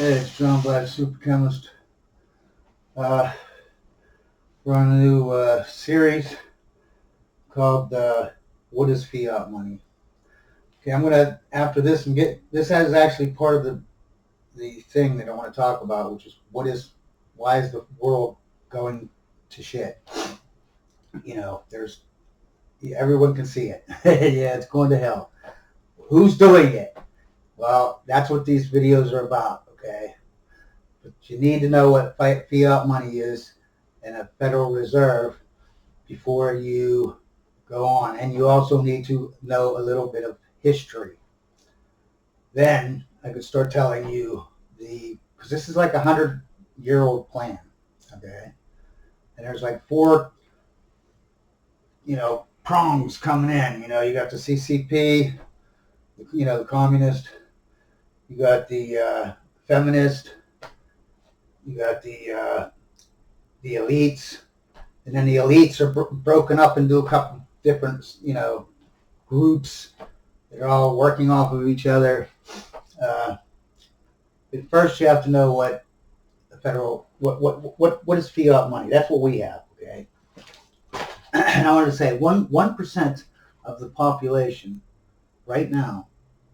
Hey, it's John Black, Super Chemist. We're on a new series called What is Fiat Money? Okay, I'm gonna after this and get this has actually part of the thing that I want to talk about, which is why is the world going to shit? There's everyone can see it. Yeah, it's going to hell. Who's doing it? Well, that's what these videos are about. Okay, but you need to know what fiat money is and a Federal Reserve before you go on. And you also need to know a little bit of history. Then I could start telling you because this is like 100-year-old plan, okay? And there's like four, prongs coming in. You got the CCP, the communist, you got the feminist, you got the elites, and then the elites are broken up into a couple different, groups. They're all working off of each other. But first, you have to know what the federal what is fiat money. That's what we have. Okay, and I want to say 1% of the population right now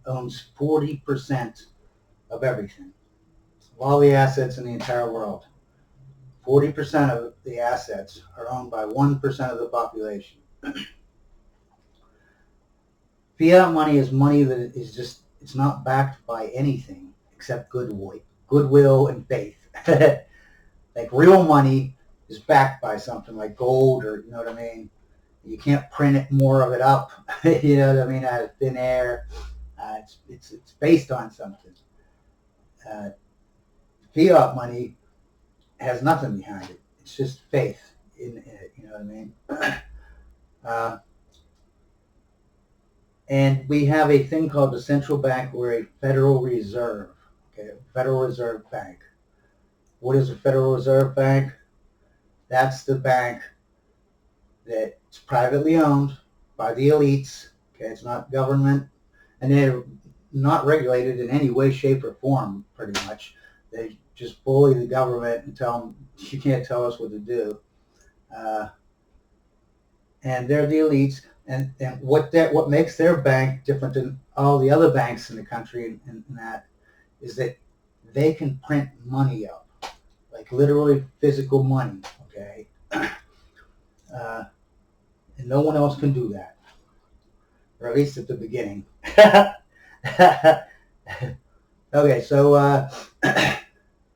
owns 40% of everything, of all the assets in the entire world. 40% of the assets are owned by 1% of the population. Fiat money is money that is just, it's not backed by anything except goodwill and faith. Like real money is backed by something like gold, or you know what I mean? You can't print it more of it up, you know what I mean, out of thin air. It's based on something. Fiat money has nothing behind it. It's just faith in it, you know what I mean? And we have a thing called the central bank, or a Federal Reserve. Okay, Federal Reserve Bank. What is a Federal Reserve Bank? That's the bank that's privately owned by the elites. Okay, it's not government, and they're not regulated in any way, shape, or form. Pretty much, they just bully the government and tell them you can't tell us what to do. And they're the elites. And what makes their bank different than all the other banks in the country and that is that they can print money up, like literally physical money, okay? And no one else can do that, or at least at the beginning. Okay, so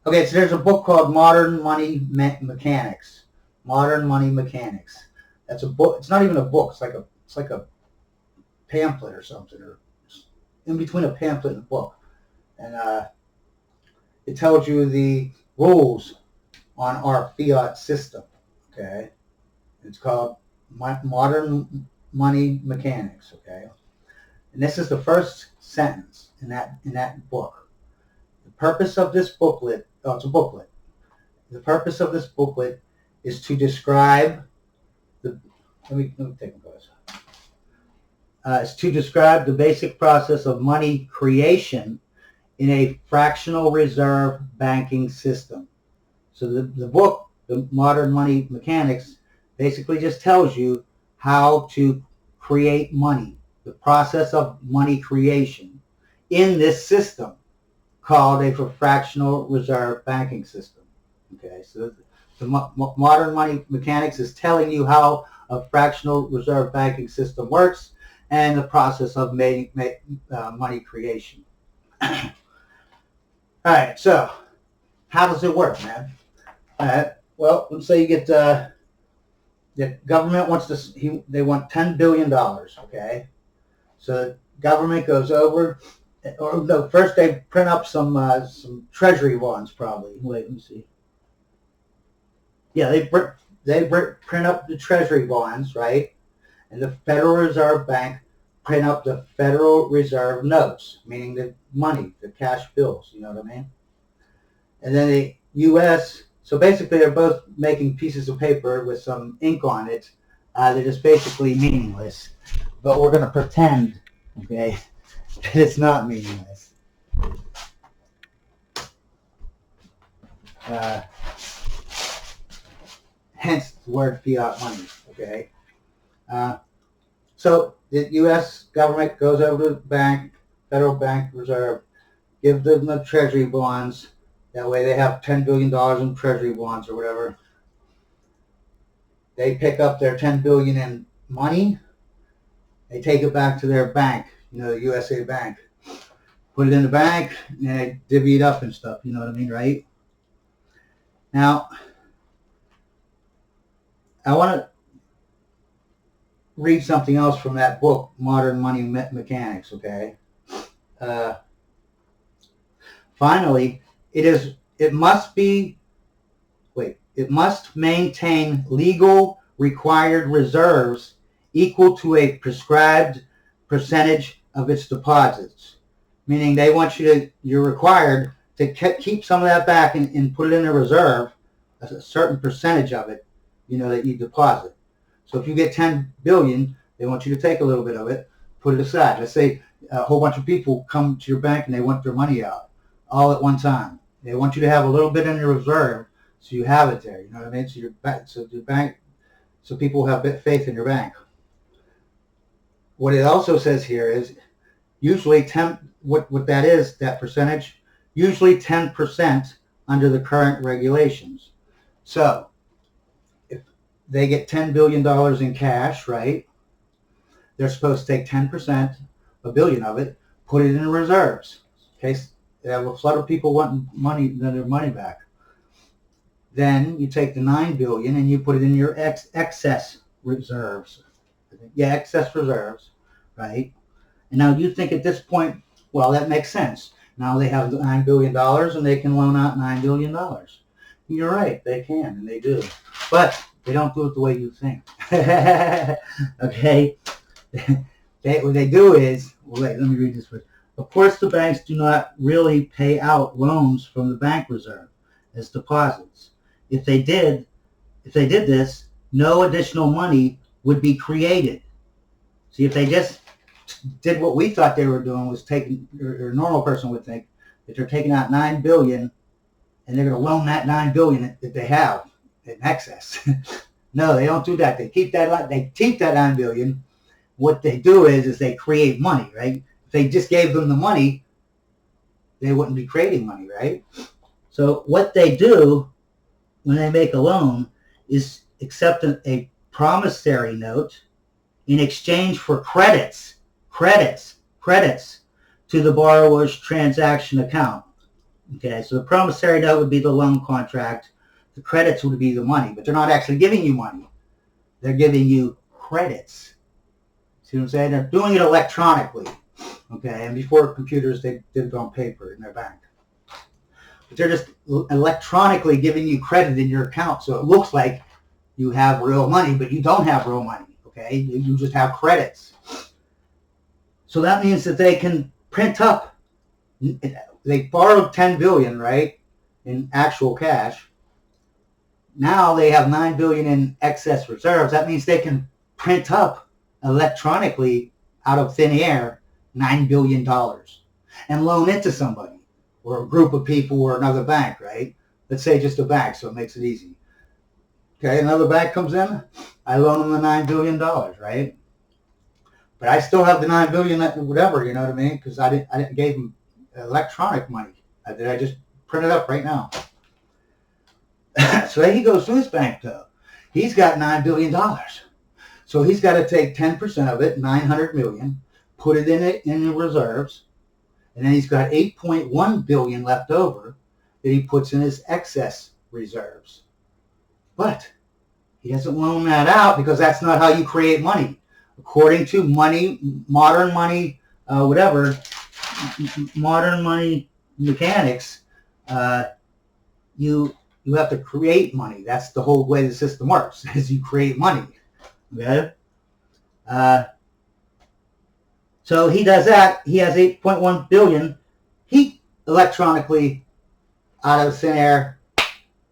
okay, so there's a book called Modern Money Mechanics. Modern Money Mechanics. That's a book. It's not even a book. It's like a pamphlet or something, or in between a pamphlet and a book. And it tells you the rules on our fiat system. Okay, it's called Modern Money Mechanics. Okay, and this is the first sentence in that book. The purpose of this booklet. Oh, it's a booklet. The purpose of this booklet is to describe the. Let me take a pause. Is to describe the basic process of money creation in a fractional reserve banking system. So the book, the Modern Money Mechanics, basically just tells you how to create money, the process of money creation in this system called a fractional reserve banking system. Okay, so the Modern Money Mechanics is telling you how a fractional reserve banking system works and the process of money creation. All right, so how does it work, man? Well, let's say you get the government wants they want $10 billion, okay? So the government goes over, or no, first they print up some treasury bonds probably. Wait, let me see. Yeah, they print up the treasury bonds, right? And the Federal Reserve Bank print up the Federal Reserve notes, meaning the money, the cash bills, you know what I mean? And then the U.S., so basically they're both making pieces of paper with some ink on it. They're just basically meaningless. But we're going to pretend, okay, that it's not meaningless. Hence the word fiat money. Okay. So the U.S. government goes over to the bank, Federal Bank Reserve, gives them the treasury bonds. That way they have $10 billion in treasury bonds or whatever. They pick up their $10 billion in money. They take it back to their bank, the USA Bank. Put it in the bank, and they divvy it up and stuff, you know what I mean, right? Now, I want to read something else from that book, Modern Money Mechanics, okay? Finally, it must maintain legal required reserves equal to a prescribed percentage of its deposits. Meaning you're required to keep some of that back and put it in a reserve, a certain percentage of it, that you deposit. So if you get 10 billion, they want you to take a little bit of it, put it aside. Let's say a whole bunch of people come to your bank and they want their money out all at one time. They want you to have a little bit in your reserve so you have it there. You know what I mean? So people have faith in your bank. What it also says here is usually what that is, that percentage, usually 10% under the current regulations. So if they get $10 billion in cash, right, they're supposed to take 10%, $1 billion of it, put it in reserves. In case they have a flood of people wanting their money back. Then you take the $9 billion and you put it in your excess reserves. Yeah, excess reserves, right? And now you think at this point, well, that makes sense. Now they have $9 billion and they can loan out $9 billion. You're right, they can, and they do. But they don't do it the way you think. Okay? What they do is, wait, let me read this first. Of course, the banks do not really pay out loans from the bank reserve as deposits. If they did this, no additional money would be created. See, if they just did what we thought they were doing, was taking, or a normal person would think, that they're taking out $9 billion and they're going to loan that $9 billion that they have in excess. No, they don't do that. They keep that $9 billion. What they do is they create money, right? If they just gave them the money, they wouldn't be creating money, right? So what they do when they make a loan is accept a promissory note in exchange for credits to the borrower's transaction account. Okay, so the promissory note would be the loan contract. The credits would be the money, but they're not actually giving you money. They're giving you credits. See what I'm saying? They're doing it electronically. Okay, and before computers, they did it on paper in their bank. But they're just electronically giving you credit in your account, so it looks like you have real money, but you don't have real money. Okay, you just have credits. So that means that they can print up. They borrowed $10 billion, right, in actual cash. Now they have $9 billion in excess reserves. That means they can print up electronically out of thin air $9 billion and loan it to somebody or a group of people or another bank, right? Let's say just a bank, so it makes it easy. Okay, another bank comes in, I loan them the $9 billion, right? But I still have the $9 billion, whatever, you know what I mean? Because I didn't give them electronic money. I just print it up right now. So he goes to his bank, though. He's got $9 billion. So he's got to take 10% of it, $900 million, put it in the reserves, and then he's got $8.1 billion left over that he puts in his excess reserves. But he doesn't loan that out because that's not how you create money. According to modern money mechanics, you have to create money. That's the whole way the system works, is you create money. Okay? So he does that. He has $8.1 billion. He electronically, out of thin air,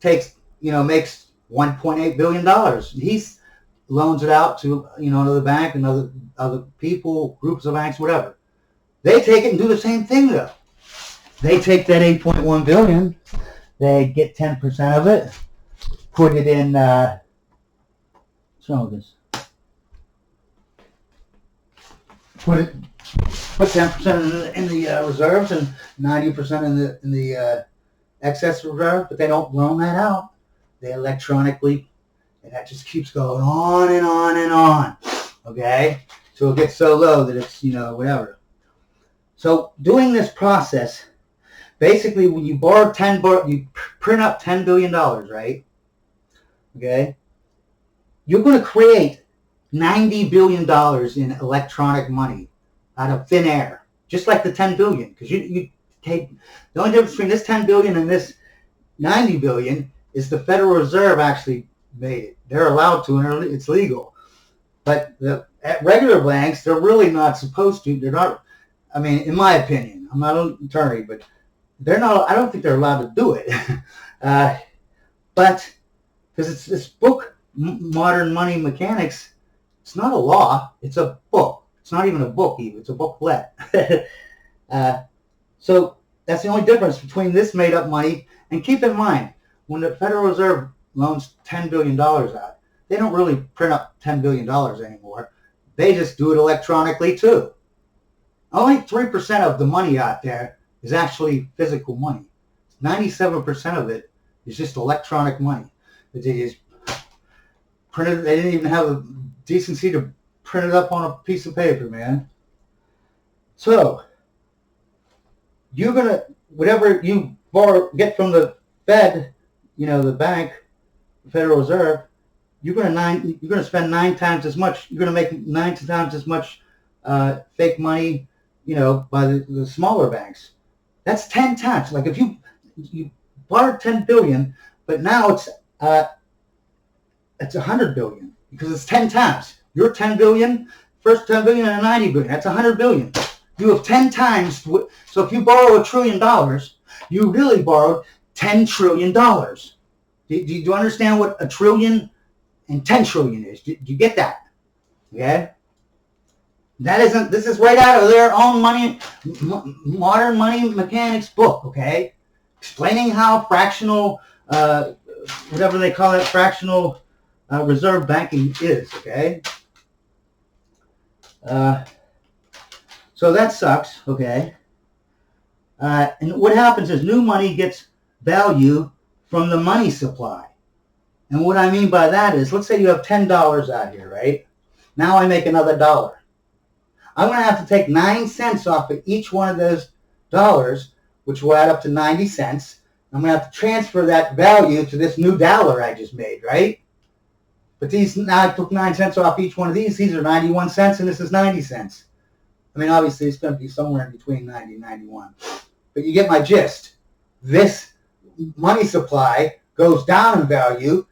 makes $1.8 billion. He loans it out to another bank and other people, groups of banks, whatever. They take it and do the same thing though. They take that $8.1 billion, they get 10% of it, put it in, what's wrong with this? Put 10% in the reserves and 90% in the excess reserve, but they don't loan that out. They electronically, and that just keeps going on and on and on. Okay, so it gets so low that it's whatever. So doing this process, basically, when you borrow you print up $10 billion, right? Okay, you're going to create $90 billion in electronic money out of thin air, just like the 10 billion. Because you take the only difference between this 10 billion and this 90 billion is the Federal Reserve actually made it. They're allowed to, and it's legal. But at regular banks, they're really not supposed to. They're not. I mean, in my opinion, I'm not an attorney, but they're not. I don't think they're allowed to do it. But because it's this book, Modern Money Mechanics. It's not a law. It's a book. It's not even a book, even. It's a booklet. So that's the only difference between this made-up money. And keep in mind, when the Federal Reserve loans $10 billion out, they don't really print up $10 billion anymore. They just do it electronically, too. Only 3% of the money out there is actually physical money. 97% of it is just electronic money. They just printed. They didn't even have a decency to print it up on a piece of paper, man. So you're gonna, whatever you get from the Fed, the bank, the Federal Reserve, you're gonna spend 9 times as much. You're gonna make 9 times as much fake money, by the smaller banks. That's 10 times. Like if you borrowed 10 billion, but now it's 100 billion. Because it's 10 times. You're 10 billion, first 10 billion and 90 billion. That's 100 billion. You have 10 times. So if you borrow $1 trillion, you really borrowed $10 trillion. Do you understand what 1 trillion and 10 trillion is? Do you get that? Okay? This is right out of their own Modern Money Mechanics book, okay? Explaining how fractional, whatever they call it, fractional reserve banking is, okay? So that sucks, okay? And what happens is new money gets value from the money supply. And what I mean by that is, let's say you have $10 out here, right? Now I make another $1. I'm going to have to take 9 cents off of each one of those dollars, which will add up to 90 cents. I'm going to have to transfer that value to this new dollar I just made, right? But now I took 9 cents off each one of these. These are 91 cents, and this is 90 cents. I mean, obviously, it's going to be somewhere in between 90 and 91. But you get my gist. This money supply goes down in value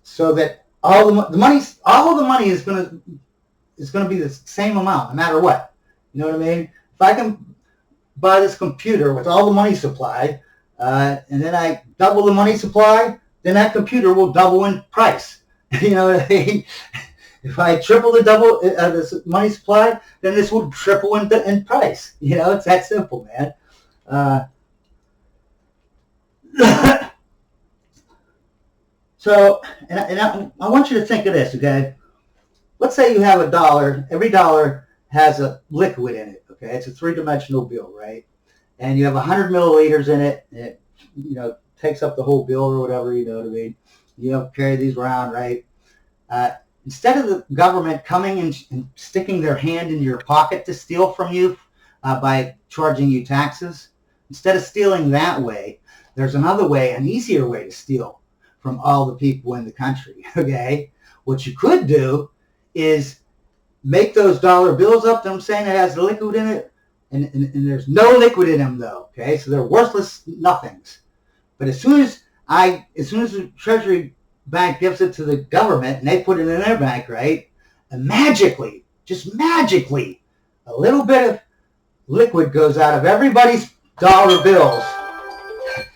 so that all of the money is going to be the same amount, no matter what. You know what I mean? If I can buy this computer with all the money supply, and then I double the money supply, then that computer will double in price. You know what I mean? If I triple this money supply, then this will triple in price. It's that simple, man. So, and I want you to think of this, okay? Let's say you have $1. Every dollar has a liquid in it, okay? It's a 3-dimensional bill, right? And you have 100 milliliters in it, and it, takes up the whole bill or whatever, you know what I mean? You carry these around, right? Instead of the government coming and sticking their hand in your pocket to steal from you by charging you taxes, instead of stealing that way, there's another way, an easier way to steal from all the people in the country, okay? What you could do is make those dollar bills up that I'm saying that has the liquid in it, and there's no liquid in them, though, okay? So they're worthless nothings. But as soon as the Treasury Bank gives it to the government and they put it in their bank, right? And magically, just magically, a little bit of liquid goes out of everybody's dollar bills,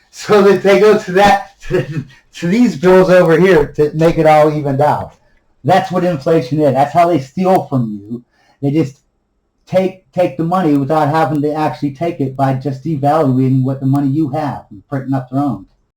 so that they go to these bills over here to make it all evened out. That's what inflation is. That's how they steal from you. They just take the money without having to actually take it by just devaluing what the money you have and printing up their own.